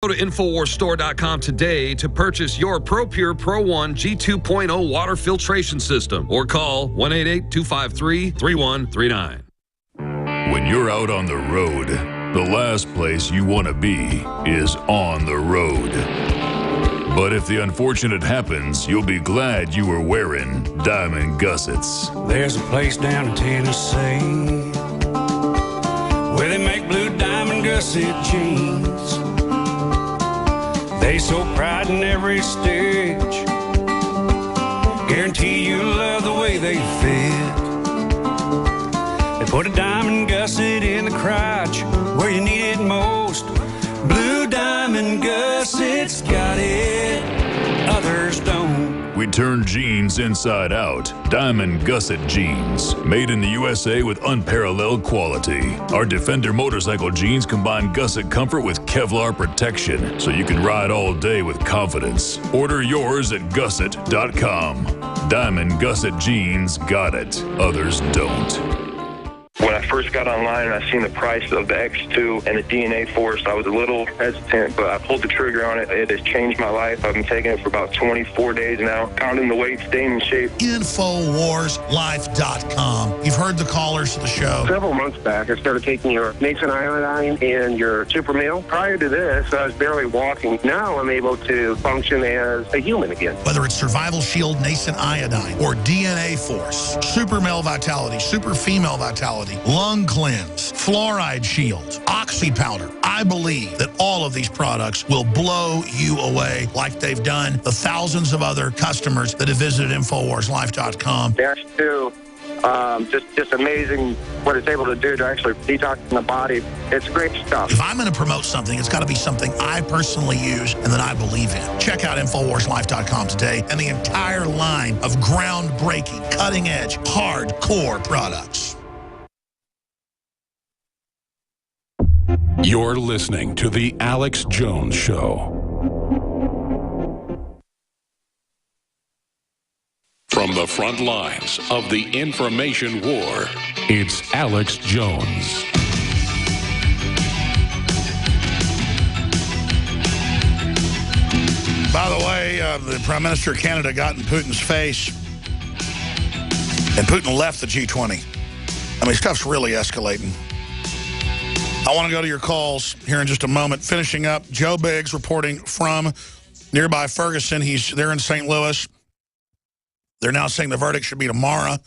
Go to InfoWarsStore.com today to purchase your ProPure Pro 1 G2.0 water filtration system or call 1-888-253-3139. When you're out on the road, the last place you want to be is on the road. But if the unfortunate happens, you'll be glad you were wearing diamond gussets. There's a place down in Tennessee where they make blue diamond gusset jeans. They so pride in every stitch, guarantee you love the way they fit. They put a diamond gusset in the crotch where you need it most. Blue diamond gussets got it, others don't. We turn jeans inside out. Diamond Gusset Jeans. Made in the USA with unparalleled quality. Our Defender motorcycle jeans combine gusset comfort with Kevlar protection, so you can ride all day with confidence. Order yours at gusset.com. Diamond Gusset Jeans got it. Others don't. When I first got online and I seen the price of the X2 and the DNA Force, I was a little hesitant, but I pulled the trigger on it. It has changed my life. I've been taking it for about 24 days now, pounding the weight, staying in shape. InfoWarsLife.com. You've heard the callers to the show. Several months back, I started taking your Mason Iodine and your Super Meal. Prior to this, I was barely walking. Now I'm able to function as a human again. Whether it's Survival Shield, Nascent Iodine, or DNA Force, Super Male Vitality, Super Female Vitality, Lung Cleanse, Fluoride Shield, Oxy Powder. I believe that all of these products will blow you away like they've done the thousands of other customers that have visited InfoWarsLife.com. Dash 2, just amazing what it's able to do to actually detox the body. It's great stuff. If I'm going to promote something, it's got to be something I personally use and that I believe in. Check out InfoWarsLife.com today and the entire line of groundbreaking, cutting-edge, hardcore products. You're listening to The Alex Jones Show. From the front lines of the information war, it's Alex Jones. By the way, the Prime Minister of Canada got in Putin's face, and Putin left the G20. I mean, stuff's really escalating. I want to go to your calls here in just a moment. Finishing up, Joe Biggs reporting from nearby Ferguson. He's there in St. Louis. They're now saying the verdict should be tomorrow.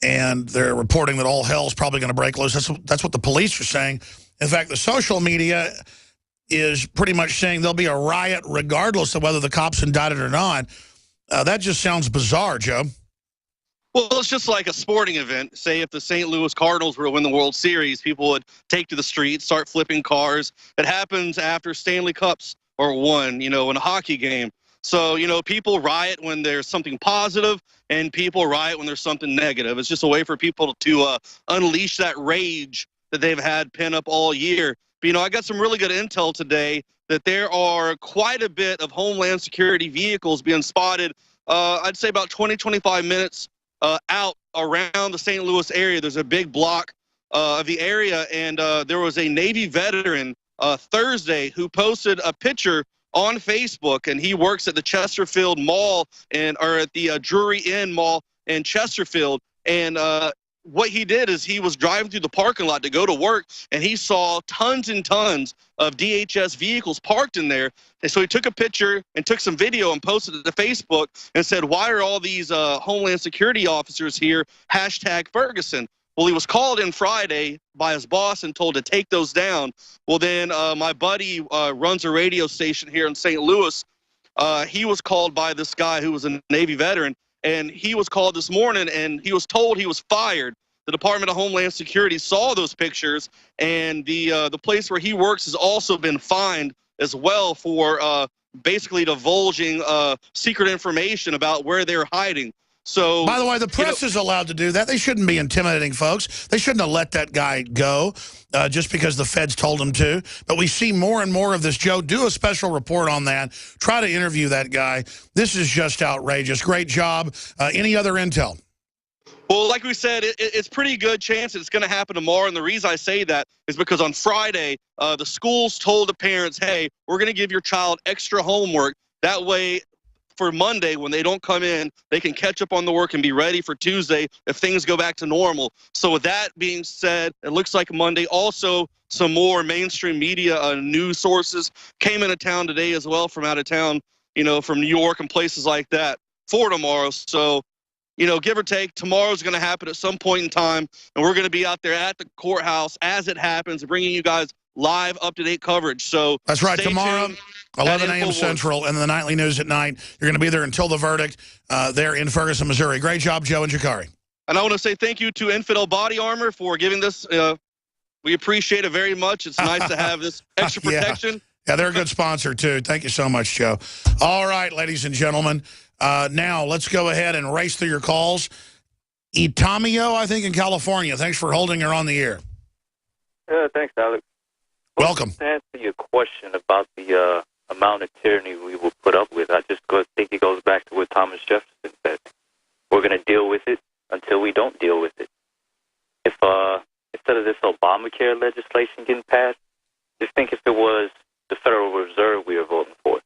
And they're reporting that all hell's probably going to break loose. That's what the police are saying. In fact, the social media is pretty much saying there'll be a riot regardless of whether the cops indicted or not. That just sounds bizarre, Joe. Well, it's just like a sporting event. Say if the St. Louis Cardinals were to win the World Series, people would take to the streets, start flipping cars. It happens after Stanley Cups are won, in a hockey game. So, people riot when there's something positive, and people riot when there's something negative. It's just a way for people to unleash that rage that they've had pent up all year. But, I got some really good intel today that there are quite a bit of Homeland Security vehicles being spotted, I'd say about 20, 25 minutes out around the St. Louis area. There's a big block of the area, and there was a Navy veteran Thursday who posted a picture on Facebook, and he works at the Chesterfield Mall or at the Drury Inn Mall in Chesterfield. And what he did is he was driving through the parking lot to go to work, and he saw tons and tons of DHS vehicles parked in there. And so he took a picture and took some video and posted it to Facebook and said, why are all these Homeland Security officers here? #Ferguson. Well, he was called in Friday by his boss and told to take those down. Well, then my buddy runs a radio station here in St. Louis. He was called by this guy who was a Navy veteran, and he was called this morning, and he was told he was fired. The Department of Homeland Security saw those pictures, and the place where he works has also been fined as well for basically divulging secret information about where they're hiding. So, by the way, the press is allowed to do that. They shouldn't be intimidating folks. They shouldn't have let that guy go just because the feds told him to. But we see more and more of this. Joe, do a special report on that. Try to interview that guy. This is just outrageous. Great job. Any other intel? Well, like we said, it's pretty good chance it's going to happen tomorrow. And the reason I say that is because on Friday, the schools told the parents, hey, we're going to give your child extra homework. That way, for Monday, when they don't come in, they can catch up on the work and be ready for Tuesday if things go back to normal. So with that being said, it looks like Monday. Also, some more mainstream media news sources came into town today as well from out of town, from New York and places like that for tomorrow. So, give or take, tomorrow's going to happen at some point in time, and we're going to be out there at the courthouse as it happens, bringing you guys live, up-to-date coverage. So that's right. Tomorrow, 11 a.m. Central, and the nightly news at night. You're going to be there until the verdict there in Ferguson, Missouri. Great job, Joe and Jakari. And I want to say thank you to Infidel Body Armor for giving this. We appreciate it very much. It's nice to have this extra protection. Yeah, they're a good sponsor, too. Thank you so much, Joe. All right, ladies and gentlemen. Now, let's go ahead and race through your calls. Itamio, I think, in California. Thanks for holding her on the air. Thanks, Alex. Welcome. To answer your question about the amount of tyranny we will put up with, I just think it goes back to what Thomas Jefferson said. We're going to deal with it until we don't deal with it. If instead of this Obamacare legislation getting passed, just think if it was the Federal Reserve we were voting for.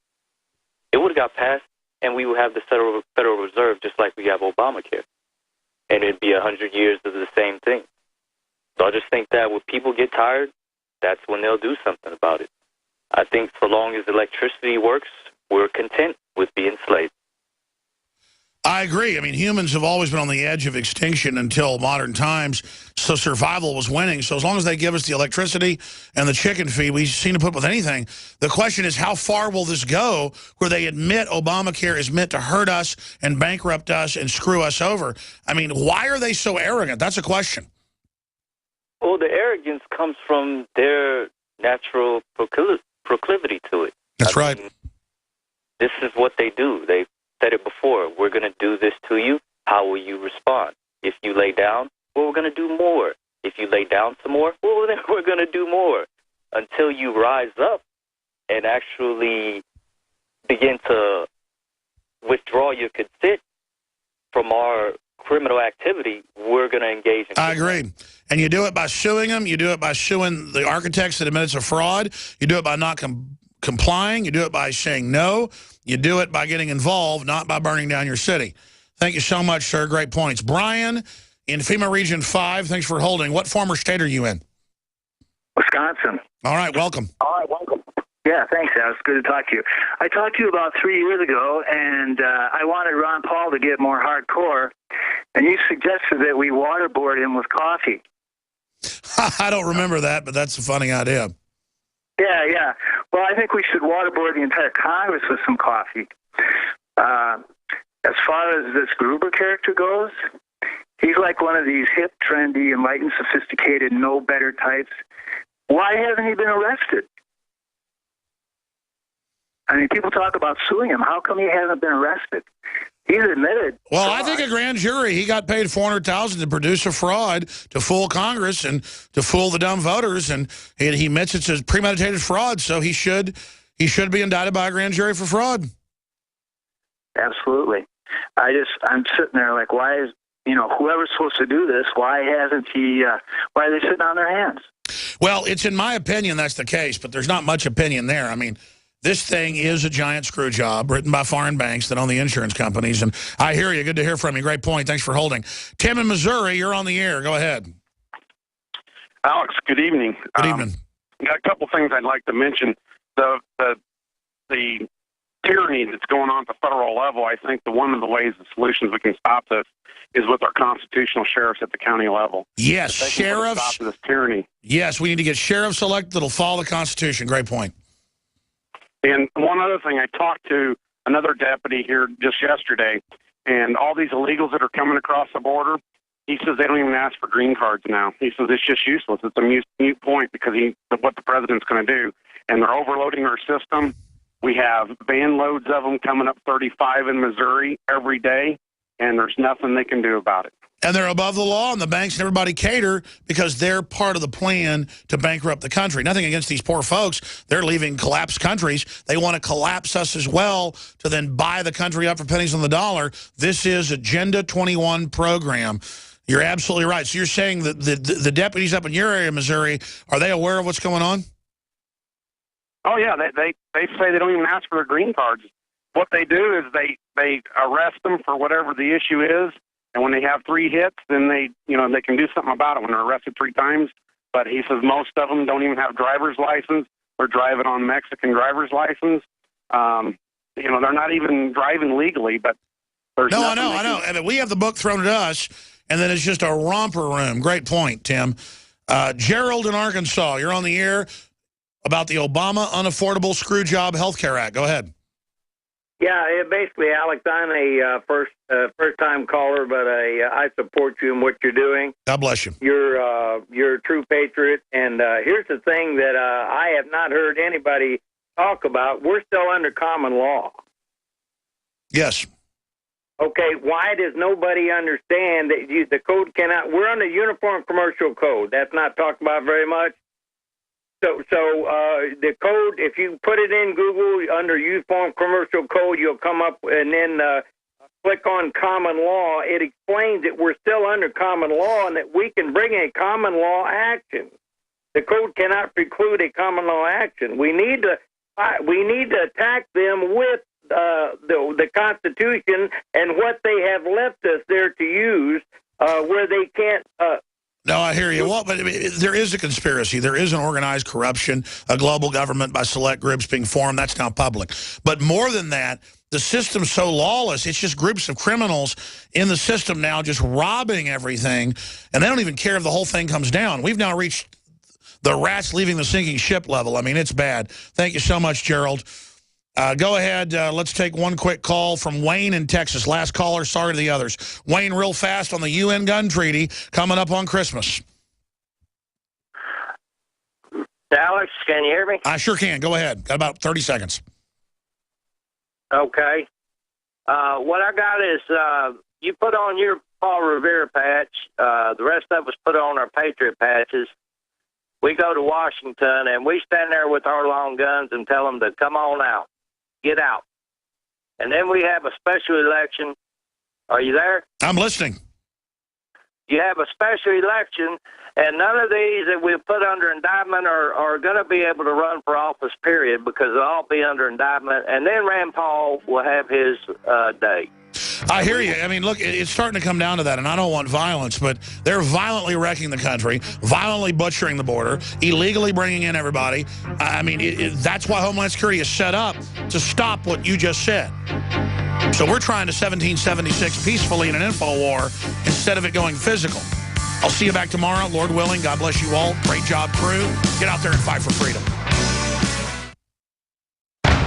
It would have got passed, and we would have the Federal Reserve just like we have Obamacare. And it'd be 100 years of the same thing. So I just think that when people get tired, that's when they'll do something about it. I think so long as electricity works, we're content with being slaves. I agree. I mean, humans have always been on the edge of extinction until modern times, so survival was winning. So as long as they give us the electricity and the chicken feed, we seem to put up with anything. The question is, how far will this go where they admit Obamacare is meant to hurt us and bankrupt us and screw us over? I mean, why are they so arrogant? That's a question. Well, the arrogance comes from their natural proclivity to it. That's right. I mean, this is what they do. They've said it before. We're going to do this to you. How will you respond? If you lay down, well, we're going to do more. If you lay down some more, well, then we're going to do more. Until you rise up and actually begin to withdraw your consent from our criminal activity, we're going to engage in. I agree. And you do it by suing them. You do it by suing the architects that admit it's a fraud. You do it by not complying. You do it by saying no. You do it by getting involved, not by burning down your city. Thank you so much, sir. Great points. Brian in FEMA Region 5, thanks for holding. What former state are you in? Wisconsin. All right, welcome. Yeah, thanks, Alex. Good to talk to you. I talked to you about 3 years ago, and I wanted Ron Paul to get more hardcore, and you suggested that we waterboard him with coffee. I don't remember that, but that's a funny idea. Yeah. Well, I think we should waterboard the entire Congress with some coffee. As far as this Gruber character goes, he's like one of these hip, trendy, enlightened, sophisticated, know-better types. Why hasn't he been arrested? I mean, people talk about suing him. How come he hasn't been arrested? He's admitted. Well, I think a grand jury, he got paid $400,000 to produce a fraud to fool Congress and to fool the dumb voters, and he admits it's a premeditated fraud, so he should be indicted by a grand jury for fraud. Absolutely. I'm sitting there like, why is, whoever's supposed to do this, why hasn't he, why are they sitting on their hands? Well, it's in my opinion that's the case, but there's not much opinion there. I mean, this thing is a giant screw job written by foreign banks that own the insurance companies. And I hear you. Good to hear from you. Great point. Thanks for holding. Tim in Missouri, you're on the air. Go ahead. Alex, good evening. Good evening. Got a couple things I'd like to mention. The tyranny that's going on at the federal level, I think one of the ways, the solutions we can stop this is with our constitutional sheriffs at the county level. Yes, sheriffs. Stop this tyranny. Yes, we need to get sheriffs elected that'll follow the Constitution. Great point. And one other thing, I talked to another deputy here just yesterday, and all these illegals that are coming across the border, he says they don't even ask for green cards now. He says it's just useless. It's a mute point because what the president's going to do. And they're overloading our system. We have van loads of them coming up 35 in Missouri every day, and there's nothing they can do about it. And they're above the law, and the banks and everybody cater because they're part of the plan to bankrupt the country. Nothing against these poor folks. They're leaving collapsed countries. They want to collapse us as well to then buy the country up for pennies on the dollar. This is Agenda 21 program. You're absolutely right. So you're saying that the deputies up in your area, Missouri, are they aware of what's going on? Oh yeah, they say they don't even ask for their green cards. What they do is they arrest them for whatever the issue is, and when they have 3 hits, then they can do something about it when they're arrested 3 times. But he says most of them don't even have driver's license. They're driving on Mexican driver's license. They're not even driving legally. But there's I know. I mean, we have the book thrown at us, and then it's just a romper room. Great point, Tim. Gerald in Arkansas, you're on the air about the Obama Unaffordable Screwjob Health Care Act. Go ahead. Yeah, basically, Alex, I'm a first-time caller, but I support you in what you're doing. God bless you. You're a true patriot, and here's the thing that I have not heard anybody talk about. We're still under common law. Yes. Okay, why does nobody understand that the code cannot... We're under Uniform Commercial Code. That's not talked about very much. So the code, if you put it in Google under Uniform Commercial Code, you'll come up and then click on common law. It explains that we're still under common law and that we can bring a common law action. The code cannot preclude a common law action. We need to attack them with the Constitution and what they have left us there to use, where they can't. No, I hear you. Well, but there is a conspiracy. There is an organized corruption, a global government by select groups being formed. That's now public. But more than that, the system's so lawless, it's just groups of criminals in the system now just robbing everything, and they don't even care if the whole thing comes down. We've now reached the rats leaving the sinking ship level. I mean, it's bad. Thank you so much, Gerald. Go ahead. Let's take one quick call from Wayne in Texas. Last caller, sorry to the others. Wayne, real fast on the UN gun treaty coming up on Christmas. Alex, can you hear me? I sure can. Go ahead. Got about 30 seconds. Okay. What I got is you put on your Paul Revere patch. The rest of us put on our Patriot patches. We go to Washington, and we stand there with our long guns and tell them to come on out. Get out. And then we have a special election. Are you there? I'm listening. You have a special election, and none of these that we put under indictment are going to be able to run for office, period, because they'll all be under indictment. And then Rand Paul will have his day. I hear you. I mean, look, it's starting to come down to that, and I don't want violence, but they're violently wrecking the country, violently butchering the border, illegally bringing in everybody. I mean, that's why Homeland Security is set up to stop what you just said. So we're trying to 1776 peacefully in an info war instead of it going physical. I'll see you back tomorrow, Lord willing. God bless you all. Great job, crew. Get out there and fight for freedom.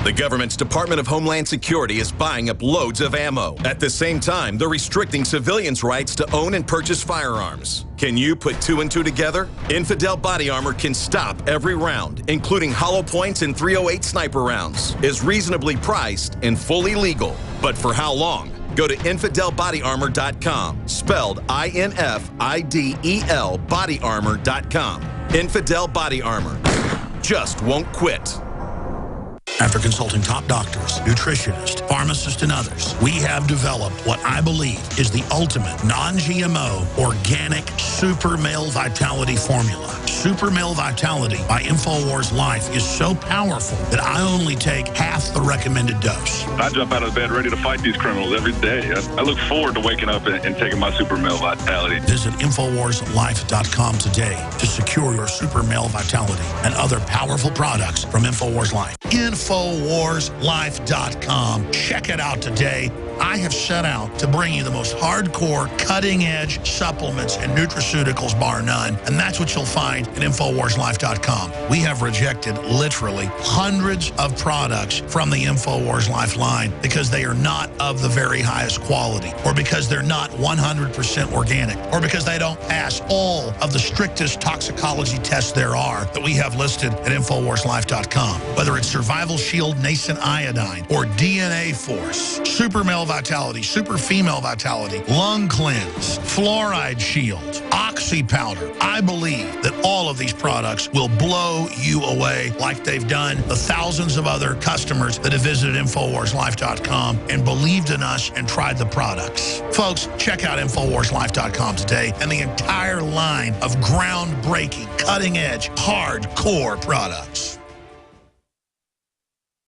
The government's Department of Homeland Security is buying up loads of ammo. At the same time, they're restricting civilians' rights to own and purchase firearms. Can you put 2 and 2 together? Infidel Body Armor can stop every round, including hollow points and .308 sniper rounds, is reasonably priced and fully legal. But for how long? Go to InfidelBodyArmor.com, spelled INFIDEL bodyarmor.com. Infidel Body Armor just won't quit. After consulting top doctors, nutritionists, pharmacists, and others, we have developed what I believe is the ultimate non-GMO organic Super Male Vitality formula. Super Male Vitality by InfoWars Life is so powerful that I only take half the recommended dose. I jump out of bed ready to fight these criminals every day. I look forward to waking up and taking my Super Male Vitality. Visit InfoWarsLife.com today to secure your Super Male Vitality and other powerful products from InfoWars Life. InfoWarsLife.com. Check it out today. I have set out to bring you the most hardcore, cutting-edge supplements and nutraceuticals, bar none. And that's what you'll find at InfoWarsLife.com. We have rejected literally hundreds of products from the InfoWars Life line because they are not of the very highest quality, or because they're not 100% organic, or because they don't pass all of the strictest toxicology tests there are that we have listed at InfoWarsLife.com. Whether it's survival Survival Shield Nascent Iodine, or DNA Force, Super Male Vitality, Super Female Vitality, Lung Cleanse, Fluoride Shield, Oxy Powder. I believe that all of these products will blow you away like they've done the thousands of other customers that have visited InfoWarsLife.com and believed in us and tried the products. Folks, check out InfoWarsLife.com today and the entire line of groundbreaking, cutting-edge, hardcore products.